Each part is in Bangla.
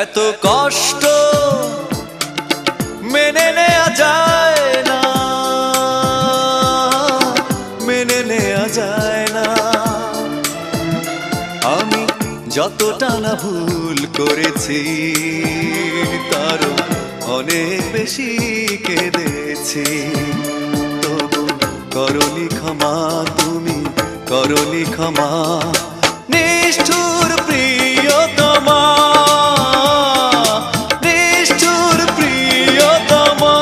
এত কষ্ট মেনে নেওয়া যায় না, মেনে নেওয়া যায় না। আমি যতটা না ভুল করেছি তারও অনেক বেশি কেঁদেছি। তবু করনি ক্ষমা, তুমি করনি ক্ষমা, নিষ্ঠুর প্রিয়তমা, নিষ্ঠুর প্রিয়তমা।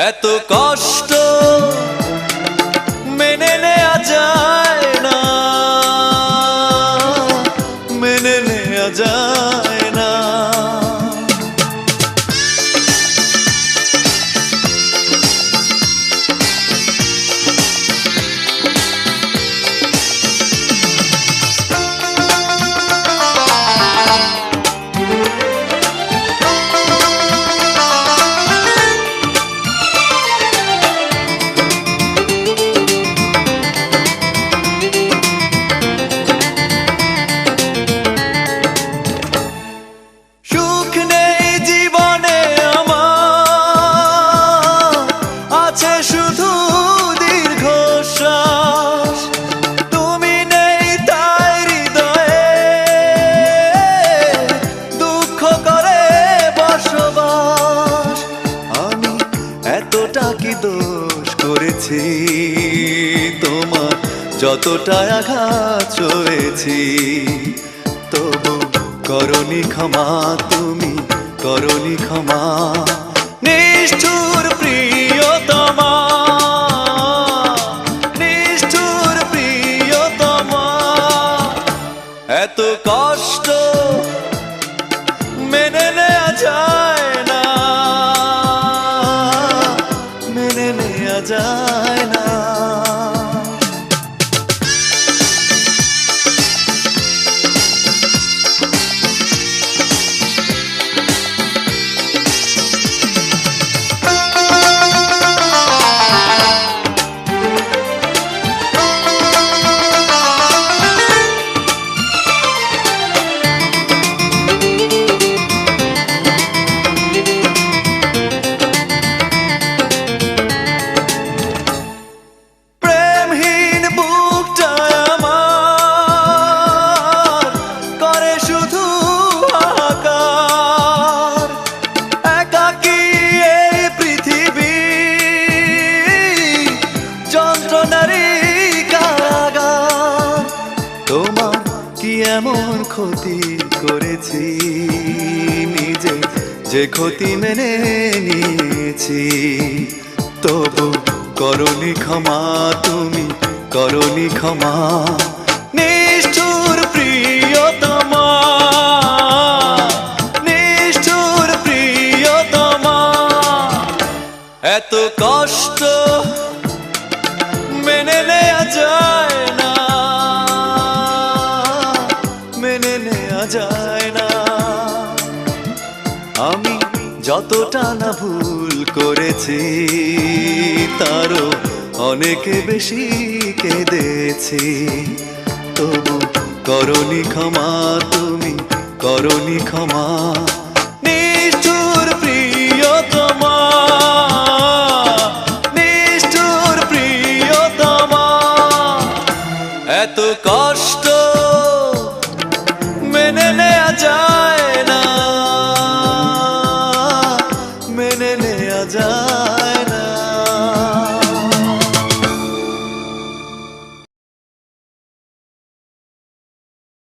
এত কষ্ট মেনে নেওয়া যায় না, মেনে নেওয়া যায় না। এতটা কি দোষ করেছি তোমার, যতটা আঘাত সয়েছি। তবু করনি ক্ষমা, তুমি করনি ক্ষমা, নিষ্ঠুর প্রিয়তমা, নিষ্ঠুর প্রিয়তমা। এত কষ্ট মেনে নেওয়া যায় না, মেনে নেওয়া যায় না। তোমার কি এমন ক্ষতি করেছি, নিজে যে ক্ষতি মেনে নিয়েছি। তবু করনি ক্ষমা, তুমি করনি ক্ষমা, নিষ্ঠুর প্রিয়তমা, নিষ্ঠুর প্রিয়তমা। এত কষ্ট মেনে নেওয়া যায় না, মেনে নেওয়া যায় না। আমি যতটা না ভুল করেছি তারও অনেক বেশি কেঁদেছি। তবু করনি ক্ষমা, তুমি করনি ক্ষমা, নিষ্ঠুর প্রিয়তমা, নিষ্ঠুর প্রিয়তমা। এত কষ্ট মেনে নেওয়া যায় না, মেনে নেওয়া যায়